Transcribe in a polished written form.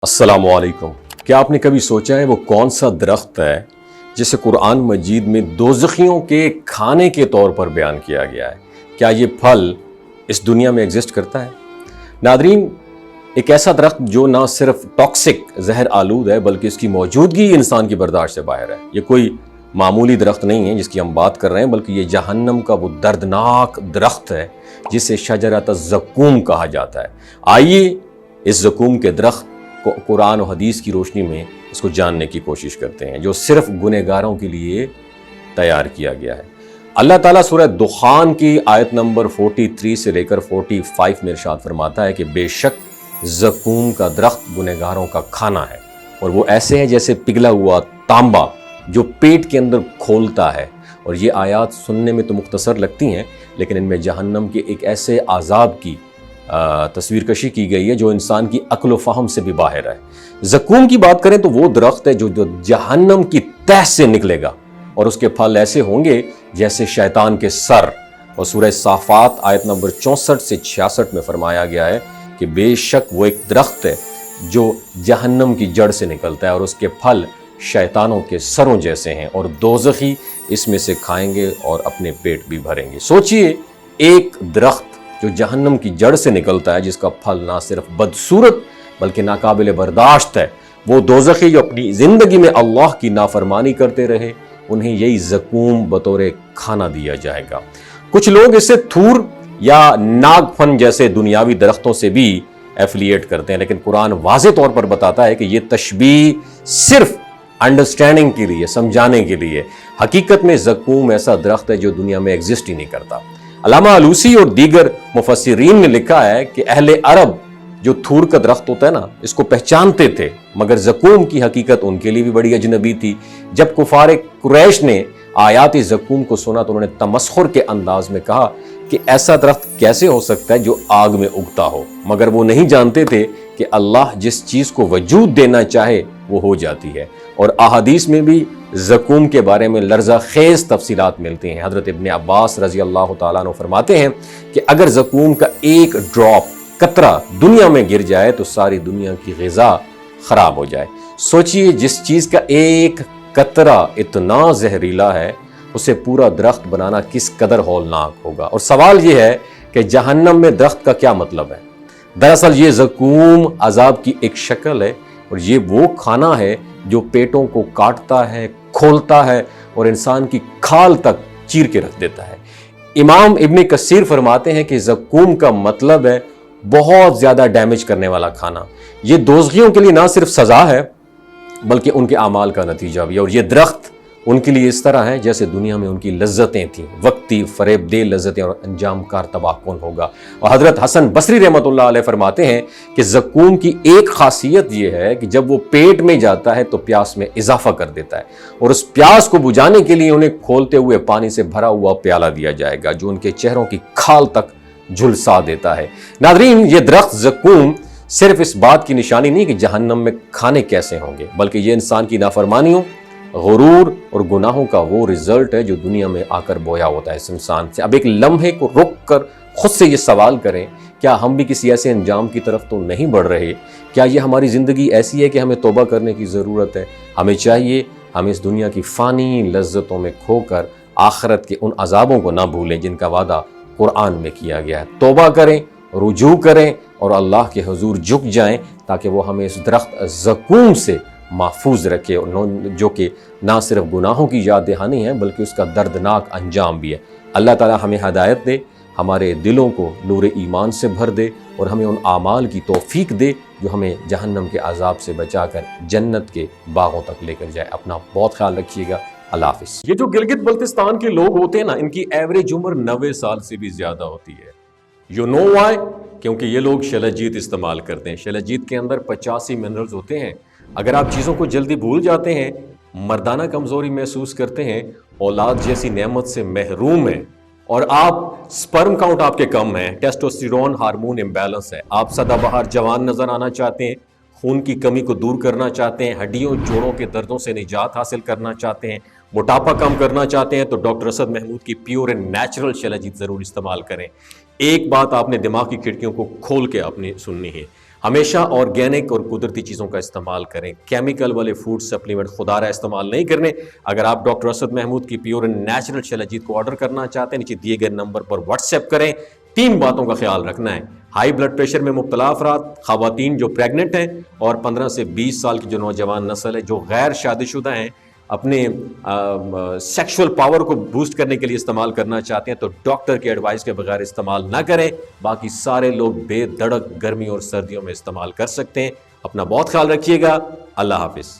السلام علیکم۔ کیا آپ نے کبھی سوچا ہے وہ کون سا درخت ہے جسے قرآن مجید میں دوزخیوں کے کھانے کے طور پر بیان کیا گیا ہے؟ کیا یہ پھل اس دنیا میں ایگزسٹ کرتا ہے؟ ناظرین، ایک ایسا درخت جو نہ صرف ٹاکسک زہر آلود ہے بلکہ اس کی موجودگی انسان کی برداشت سے باہر ہے۔ یہ کوئی معمولی درخت نہیں ہے جس کی ہم بات کر رہے ہیں، بلکہ یہ جہنم کا وہ دردناک درخت ہے جسے شجرۃ الزقوم کہا جاتا ہے۔ آئیے اس زقوم کے درخت کو قرآن و حدیث کی روشنی میں اس کو جاننے کی کوشش کرتے ہیں، جو صرف گنہگاروں کے لیے تیار کیا گیا ہے۔ اللہ تعالیٰ سورہ دخان کی آیت نمبر 43 سے لے کر 45 میں ارشاد فرماتا ہے کہ بے شک زقوم کا درخت گنہگاروں کا کھانا ہے، اور وہ ایسے ہیں جیسے پگھلا ہوا تانبا جو پیٹ کے اندر کھولتا ہے۔ اور یہ آیات سننے میں تو مختصر لگتی ہیں، لیکن ان میں جہنم کے ایک ایسے عذاب کی تصویر کشی کی گئی ہے جو انسان کی عقل و فہم سے بھی باہر ہے۔ زقوم کی بات کریں تو وہ درخت ہے جو جہنم کی تہ سے نکلے گا، اور اس کے پھل ایسے ہوں گے جیسے شیطان کے سر۔ اور سورہ صافات آیت نمبر 64 سے 66 میں فرمایا گیا ہے کہ بے شک وہ ایک درخت ہے جو جہنم کی جڑ سے نکلتا ہے، اور اس کے پھل شیطانوں کے سروں جیسے ہیں، اور دوزخی اس میں سے کھائیں گے اور اپنے پیٹ بھی بھریں گے۔ سوچئے، ایک درخت جو جہنم کی جڑ سے نکلتا ہے، جس کا پھل نہ صرف بدصورت بلکہ ناقابل برداشت ہے، وہ دوزخی جو اپنی زندگی میں اللہ کی نافرمانی کرتے رہے، انہیں یہی زقوم بطور کھانا دیا جائے گا۔ کچھ لوگ اسے تھور یا ناگ پھن جیسے دنیاوی درختوں سے بھی ایفیلیٹ کرتے ہیں، لیکن قرآن واضح طور پر بتاتا ہے کہ یہ تشبیہ صرف انڈرسٹینڈنگ کے لیے، سمجھانے کے لیے۔ حقیقت میں زقوم ایسا درخت ہے جو دنیا میں ایگزسٹ ہی نہیں کرتا۔ علامہ علوسی اور دیگر مفسرین نے لکھا ہے کہ اہل عرب جو تھور کا درخت ہوتا ہے نا، اس کو پہچانتے تھے، مگر زقوم کی حقیقت ان کے لیے بھی بڑی اجنبی تھی۔ جب کفار قریش نے آیات زقوم کو سنا تو انہوں نے تمسخر کے انداز میں کہا کہ ایسا درخت کیسے ہو سکتا ہے جو آگ میں اگتا ہو، مگر وہ نہیں جانتے تھے کہ اللہ جس چیز کو وجود دینا چاہے وہ ہو جاتی ہے۔ اور احادیث میں بھی زقوم کے بارے میں لرزہ خیز تفصیلات ملتی ہیں۔ حضرت ابن عباس رضی اللہ تعالیٰ عنہ فرماتے ہیں کہ اگر زقوم کا ایک ڈراپ، قطرہ دنیا میں گر جائے تو ساری دنیا کی غذا خراب ہو جائے۔ سوچئے، جس چیز کا ایک قطرہ اتنا زہریلا ہے، اسے پورا درخت بنانا کس قدر ہولناک ہوگا۔ اور سوال یہ ہے کہ جہنم میں درخت کا کیا مطلب ہے؟ دراصل یہ زقوم عذاب کی ایک شکل ہے، اور یہ وہ کھانا ہے جو پیٹوں کو کاٹتا ہے، کھولتا ہے، اور انسان کی کھال تک چیر کے رکھ دیتا ہے۔ امام ابن کثیر فرماتے ہیں کہ زقوم کا مطلب ہے بہت زیادہ ڈیمیج کرنے والا کھانا۔ یہ دوزخیوں کے لیے نہ صرف سزا ہے بلکہ ان کے اعمال کا نتیجہ بھی ہے، اور یہ درخت ان کے لیے اس طرح ہے جیسے دنیا میں ان کی لذتیں تھیں، وقتی فریب دہ لذتیں، اور انجام کار تباہ کن ہوگا۔ اور حضرت حسن بصری رحمۃ اللہ علیہ فرماتے ہیں کہ زقوم کی ایک خاصیت یہ ہے کہ جب وہ پیٹ میں جاتا ہے تو پیاس میں اضافہ کر دیتا ہے، اور اس پیاس کو بجھانے کے لیے انہیں کھولتے ہوئے پانی سے بھرا ہوا پیالہ دیا جائے گا جو ان کے چہروں کی کھال تک جھلسا دیتا ہے۔ ناظرین، یہ درخت زقوم صرف اس بات کی نشانی نہیں کہ جہنم میں کھانے کیسے ہوں گے، بلکہ یہ انسان کی نافرمانیوں، غرور اور گناہوں کا وہ رزلٹ ہے جو دنیا میں آ کر بویا ہوتا ہے اس انسان سے۔ اب ایک لمحے کو رک کر خود سے یہ سوال کریں، کیا ہم بھی کسی ایسے انجام کی طرف تو نہیں بڑھ رہے؟ کیا یہ ہماری زندگی ایسی ہے کہ ہمیں توبہ کرنے کی ضرورت ہے؟ ہمیں چاہیے ہم اس دنیا کی فانی لذتوں میں کھو کر آخرت کے ان عذابوں کو نہ بھولیں جن کا وعدہ قرآن میں کیا گیا ہے۔ توبہ کریں، رجوع کریں، اور اللہ کے حضور جھک جائیں تاکہ وہ ہمیں اس درخت زقوم سے محفوظ رکھے، جو کہ نہ صرف گناہوں کی یاد دہانی ہے بلکہ اس کا دردناک انجام بھی ہے۔ اللہ تعالی ہمیں ہدایت دے، ہمارے دلوں کو نور ایمان سے بھر دے، اور ہمیں ان اعمال کی توفیق دے جو ہمیں جہنم کے عذاب سے بچا کر جنت کے باغوں تک لے کر جائے۔ اپنا بہت خیال رکھیے گا۔ اللہ حافظ۔ یہ جو گلگت بلتستان کے لوگ ہوتے ہیں نا، ان کی ایوریج عمر 90 سال سے بھی زیادہ ہوتی ہے۔ You know why? کیونکہ یہ لوگ شلجیت استعمال کرتے ہیں۔ شلجیت کے اندر 85 منرلز ہوتے ہیں۔ اگر آپ چیزوں کو جلدی بھول جاتے ہیں، مردانہ کمزوری محسوس کرتے ہیں، اولاد جیسی نعمت سے محروم ہیں، اور آپ سپرم کاؤنٹ آپ کے کم ہیں، ٹیسٹوسٹیرون ہارمون امبیلنس ہے، آپ سدا بہار جوان نظر آنا چاہتے ہیں، خون کی کمی کو دور کرنا چاہتے ہیں، ہڈیوں جوڑوں کے دردوں سے نجات حاصل کرنا چاہتے ہیں، موٹاپا کم کرنا چاہتے ہیں، تو ڈاکٹر اسد محمود کی پیور اینڈ نیچرل شلجیت ضرور استعمال کریں۔ ایک بات آپ نے دماغ کی کھڑکیوں کو کھول کے آپ نے سننی ہے، ہمیشہ آرگینک اور قدرتی چیزوں کا استعمال کریں، کیمیکل والے فوڈ سپلیمنٹ خدا رہا استعمال نہیں کرنے۔ اگر آپ ڈاکٹر اسد محمود کی پیور اینڈ نیچرل شلجیت کو آرڈر کرنا چاہتے ہیں، نیچے دیے گئے نمبر پر واٹس ایپ کریں۔ 3 باتوں کا خیال رکھنا ہے: ہائی بلڈ پریشر میں مبتلا افراد، خواتین جو پریگننٹ ہیں، اور 15 سے 20 سال کی جو نوجوان نسل ہے جو غیر شادی شدہ ہیں، اپنے سیکشول پاور کو بوسٹ کرنے کے لیے استعمال کرنا چاہتے ہیں تو ڈاکٹر کے ایڈوائس کے بغیر استعمال نہ کریں۔ باقی سارے لوگ بے دھڑک گرمی اور سردیوں میں استعمال کر سکتے ہیں۔ اپنا بہت خیال رکھیے گا۔ اللہ حافظ۔